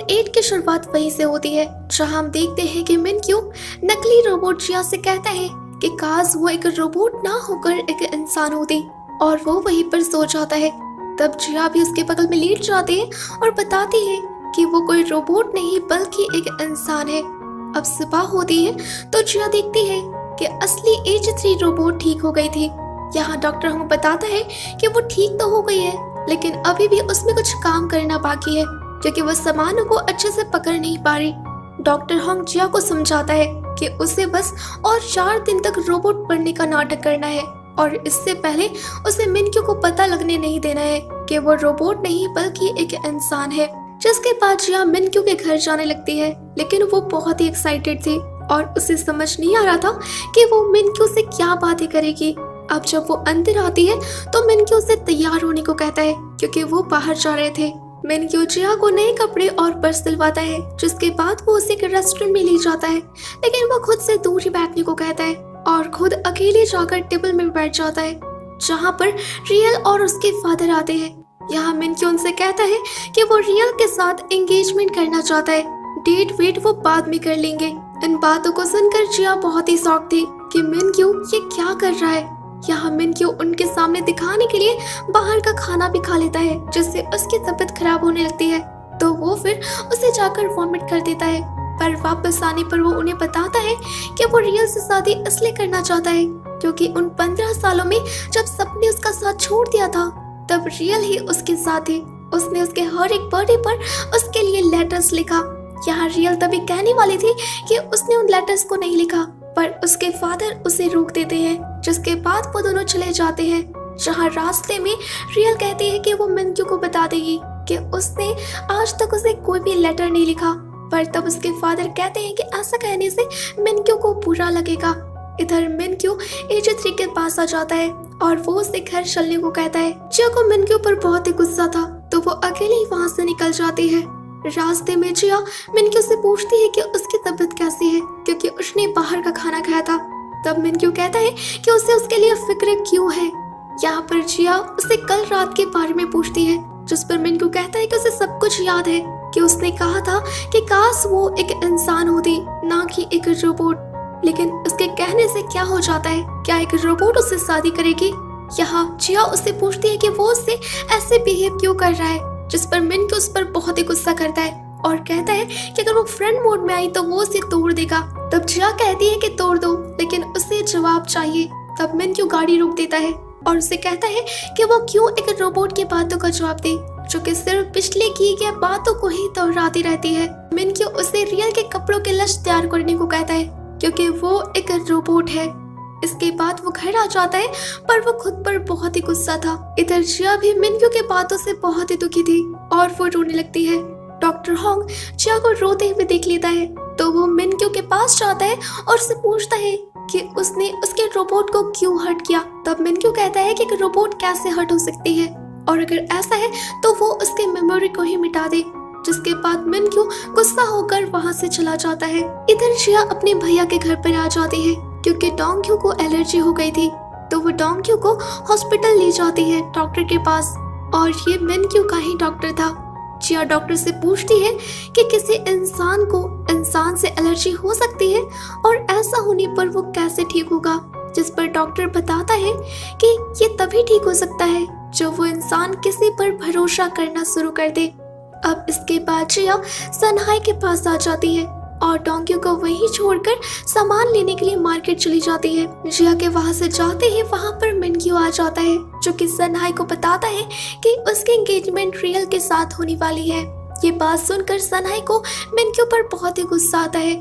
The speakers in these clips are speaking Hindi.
एट की शुरुआत वहीं से होती है जहां हम देखते हैं कि मिनक्यू नकली रोबोट जिया से कहता है कि काश वो एक रोबोट ना होकर एक इंसान होती, और वो वहीं पर सो जाता है। तब जिया भी उसके बगल में लेट जाती है और बताती है कि वो कोई रोबोट नहीं बल्कि एक इंसान है। अब सुबह होती है तो जिया देखती है कि असली एज 3 रोबोट ठीक हो गई थी। यहाँ डॉक्टर हमें बताता है कि वो ठीक तो हो गई है, लेकिन अभी भी उसमें कुछ काम करना बाकी है क्योंकि वो सामानों को अच्छे से पकड़ नहीं पा रही। डॉक्टर होंग जिया को समझाता है कि उसे बस और 4 दिन तक रोबोट बनने का नाटक करना है, और इससे पहले उसे मिनक्यू को पता लगने नहीं देना है कि वो रोबोट नहीं बल्कि एक इंसान है। जिसके बाद जिया मिनक्यू के घर जाने लगती है, लेकिन वो बहुत ही एक्साइटेड थी और उसे समझ नहीं आ रहा था कि वो मिनक्यू से क्या बातें करेगी। अब जब वो अंदर आती है तो मिनक्यू उसे तैयार होने को कहता है क्योंकि वो बाहर जा रहे थे। मिनक्यू जिया को नए कपड़े और पर्स दिलवाता है, जिसके बाद वो उसे एक रेस्टोरेंट में ले जाता है, लेकिन वो खुद से दूर ही बैठने को कहता है और खुद अकेले जाकर टेबल में बैठ जाता है जहाँ पर रियल और उसके फादर आते हैं। यहाँ मिनक्यू उनसे कहता है कि वो रियल के साथ एंगेजमेंट करना चाहता है, डेट वेट वो बाद में कर लेंगे। इन बातों को सुनकर जिया बहुत ही शॉक थी कि मिनक्यू ये क्या कर रहा है। यहाँ मिनक्यू उनके सामने दिखाने के लिए बाहर का खाना भी खा लेता है, जिससे उसकी तबीयत खराब होने लगती है। तो वो फिर उसे जाकर वॉमिट कर देता है, पर वापस आने पर वो उन्हें बताता है कि वो रियल से शादी इसलिए करना चाहता है क्योंकि उन 15 सालों में जब सबने उसका साथ छोड़ दिया था तब रियल ही उसके साथ थी। उसने उसके हर एक बर्थडे पर उसके लिए लेटर्स लिखा। यहाँ रियल तभी कहने वाली थी कि उसने उन लेटर्स को नहीं लिखा, पर उसके फादर उसे रोक देते हैं, जिसके बाद वो दोनों चले जाते हैं। जहाँ रास्ते में रियल कहती है कि वो मिनक्यू को बता देगी कि उसने आज तक उसे कोई भी लेटर नहीं लिखा, पर तब उसके फादर कहते हैं कि ऐसा कहने से मिनक्यू को बुरा लगेगा। इधर मिनक्यू एज 3 के पास आ जाता है और वो उसे घर चलने को कहता है। जिया को मिनक्यू पर बहुत ही गुस्सा था तो वो अकेले ही वहाँ से निकल जाती है। रास्ते में जिया मिनक्यू से पूछती है कि उसकी तबीयत कैसी है क्योंकि उसने बाहर का खाना खाया था। तब मिनक्यू कहता है कि उसे उसके लिए फिक्र क्यों है। यहाँ पर जिया उसे कल रात के बारे में पूछती है, जिस पर मिनक्यू कहता है कि उसे सब कुछ याद है कि उसने कहा था कि काश वो एक इंसान होती ना कि एक रोबोट। लेकिन उसके कहने से क्या हो जाता है, क्या एक रोबोट उससे शादी करेगी। यहाँ जिया उससे पूछती है कि वो उससे ऐसे बिहेव क्यों कर रहा है, जिस पर मिनक्यू उस पर बहुत ही गुस्सा करता है और कहता है कि अगर वो फ्रेंड मोड में आई तो वो उसे तोड़ देगा। तब जिया कहती है कि तोड़ दो, लेकिन उसे जवाब चाहिए। तब मिनक्यू गाड़ी रोक देता है और उसे कहता है कि वो क्यों एक रोबोट की बातों का जवाब दे जो कि सिर्फ पिछले की गई बातों को ही दोहराती रहती है। मिनक्यू उसे रियल के कपड़ों के लिस्ट तैयार करने को कहता है क्योंकि वो एक रोबोट है। इसके बाद वो घर आ जाता है, पर वो खुद पर बहुत ही गुस्सा था। इधर जिया भी मिनक्यू के बातों से बहुत ही दुखी थी और वो रोने लगती है। डॉक्टर होंग जिया को रोते हुए देख लेता है तो वो मिनक्यू के पास जाता है और उससे पूछता है कि उसने उसके रोबोट को क्यों हर्ट किया। तब मिनक्यू कहता है कि एक रोबोट कैसे हर्ट हो सकती है, और अगर ऐसा है तो वो उसके मेमोरी को ही मिटा दे। जिसके बाद मिनक्यू गुस्सा होकर वहाँ से चला जाता है। इधर जिया अपने भैया के घर पर आ जाती है क्योंकि डोंग्यू को एलर्जी हो गई थी, तो वो डोंग्यू को हॉस्पिटल ले जाती है डॉक्टर के पास, और ये मिनक्यू का ही डॉक्टर था। जिया डॉक्टर से पूछती है कि किसी इंसान को इंसान से एलर्जी हो सकती है और ऐसा होने पर वो कैसे ठीक होगा, जिस पर डॉक्टर बताता है कि ये तभी ठीक हो सकता है जब वो इंसान किसी पर भरोसा करना शुरू कर दे। अब इसके बाद जिया सनहाई के पास आ जाती है और डोंग्यू को वहीं छोड़कर सामान लेने के लिए मार्केट चली जाती है। जिया के वहां से जाते ही वहां पर मिनक्यू आ जाता है जो कि सनहाई को बताता है कि उसकी एंगेजमेंट रियल के साथ होने वाली है। ये बात सुनकर सनहाई को मिनक्यू पर बहुत ही गुस्सा आता है।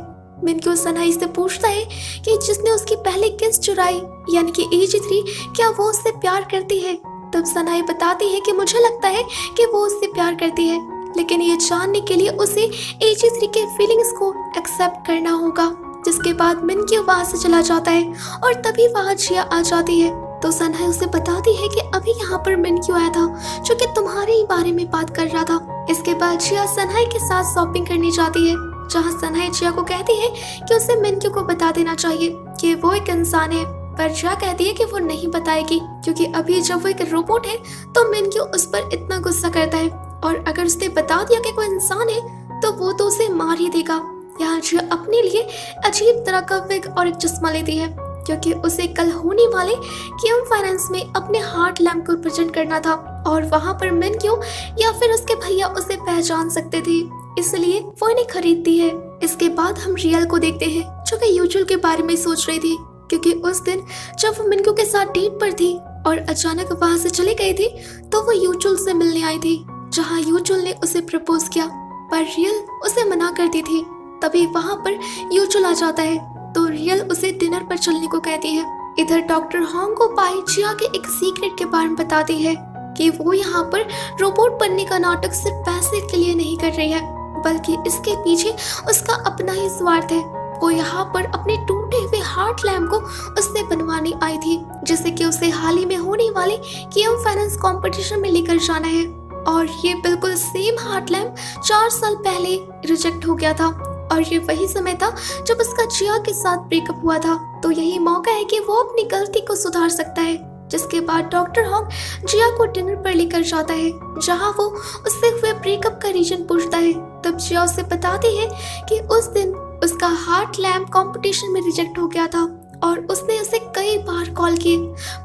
मिनक्यू सनहाई से पूछता है कि जिसने उसकी पहली किस चुराई यानी कि एज 3, क्या वो उससे प्यार करती है। तब सनहाई बताती है कि मुझे लगता है कि वो उससे प्यार करती है, लेकिन ये जानने के लिए उसे एज 3 के फीलिंग्स को एक्सेप्ट करना होगा। जिसके बाद मिनक्यू वहाँ से चला जाता है और तभी वहाँ जिया आ जाती है तो सनहाई उसे बताती है कि अभी यहाँ पर मिनक्यू आया था जो कि तुम्हारे ही बारे में बात कर रहा था। इसके बाद जिया सनहाई के साथ शॉपिंग करने जाती है, जहाँ सनहाई जिया को कहती है कि उसे मिनक्यू को बता देना चाहिए कि वो एक इंसान है, पर जिया कहती है कि वो नहीं बताएगी क्योंकि अभी जब वो एक रोबोट है तो मिनक्यू उस पर इतना गुस्सा करता है, और अगर उसने बता दिया कि कोई इंसान है तो वो तो उसे मार ही देगा। यहाँ जिया अपने लिए अजीब तरह का विग और एक चश्मा लेती है क्योंकि उसे कल होने वाले किम फाइनेंस में अपने हार्ट लैम्प को प्रेजेंट करना था और वहाँ पर मिनक्यू या फिर उसके भैया उसे पहचान सकते थे, इसलिए वो इन्हें खरीदती है। इसके बाद हम रियल को देखते हैं जो कि यूजुअल के बारे में सोच रही थी क्योंकि उस दिन जब वो मिनक्यू के साथ डेट पर थी और अचानक वहाँ से चले गए थे तो वो यूजुअल से मिलने आई थी जहाँ यूजुअल ने उसे प्रपोज किया, पर रियल उसे मना करती थी। तभी वहाँ पर यूजुअल आ जाता है तो रियल उसे डिनर पर चलने को कहती है। इधर डॉक्टर होंग को पाई जिया के एक सीक्रेट के बारे में बताती है कि वो यहाँ पर रोबोट बनने का नाटक सिर्फ पैसे के लिए नहीं कर रही है बल्कि इसके पीछे उसका अपना ही स्वार्थ है। वो यहाँ पर अपने टूटे हुए हार्ट लैम्प को उससे बनवाने आई थी जिससे कि उसे हाल ही में होने वाले किम फाइनेंस कंपटीशन में लेकर जाना है। और ये बिल्कुल सेम हार्ट लैम्प 4 साल पहले रिजेक्ट हो गया था और ये वही समय था जब उसका जिया के साथ ब्रेकअप हुआ था, तो यही मौका है कि वो अपनी गलती को सुधार सकता है। जिसके बाद डॉक्टर होंग जिया को डिनर पर लेकर जाता है जहां वो उससे हुए ब्रेकअप का रीजन पूछता है। तब जिया उसे बताती है कि उस दिन उसका हार्ट लैम्प कंपटीशन में रिजेक्ट हो गया था और उसने उसे कई बार कॉल किए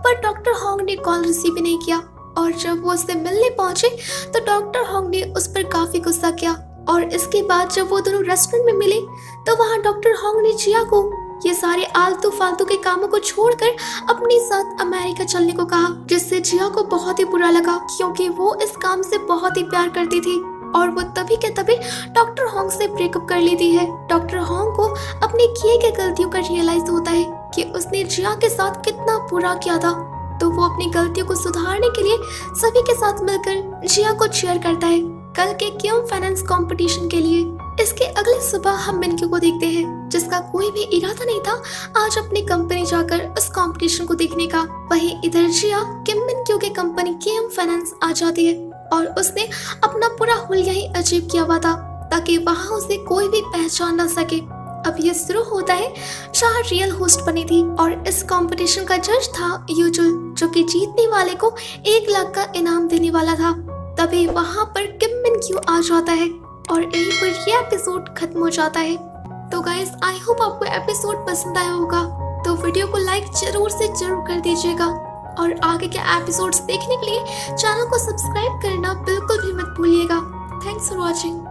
पर डॉक्टर होंग ने कॉल रिसीव नहीं किया। और जब वो उससे मिलने पहुंचे तो डॉक्टर होंग ने उस पर काफी गुस्सा किया और इसके बाद जब वो दोनों रेस्टोरेंट में मिले तो वहाँ डॉक्टर होंग ने जिया को ये सारे आलतू फालतू के कामों को छोड़कर अपने साथ अमेरिका चलने को कहा, जिससे जिया को बहुत ही बुरा लगा क्योंकि वो इस काम से बहुत ही प्यार करती थी और वो तभी के तभी डॉक्टर होंग से ब्रेकअप कर लेती है। डॉक्टर होंग को अपनी किए गए गलतियों का रियलाइज होता है कि उसने जिया के साथ कितना बुरा किया था, तो वो अपनी गलतियों को सुधारने के लिए सभी के साथ मिलकर जिया को चीयर करता है कल के किम फाइनेंस कंपटीशन के लिए। इसके अगले सुबह हम मिनक्यू को देखते हैं जिसका कोई भी इरादा नहीं था आज अपनी कंपनी जाकर उस कंपटीशन को देखने का। वहीं इधर जिया किम मिनक्यू के कंपनी किम फाइनेंस आ जाती है और उसने अपना पूरा हुलिया ही अजीब किया हुआ था ताकि वहाँ उसे कोई भी पहचान न सके। अब ये शुरू होता है जहाँ रियल होस्ट बनी थी और इस कंपटीशन का जज था यूजुअल जो कि जीतने वाले को 1 लाख का इनाम देने वाला था। तभी वहाँ पर किम मिनक्यू आ जाता है और यहीं पर ये एपिसोड खत्म हो जाता है। तो गाइस आई होप आपको एपिसोड पसंद आया होगा, तो वीडियो को लाइक जरूर से जरूर कर दीजिएगा और आगे के एपिसोड्स देखने के लिए चैनल को सब्सक्राइब करना बिल्कुल भी मत भूलिएगा। Thanks for watching.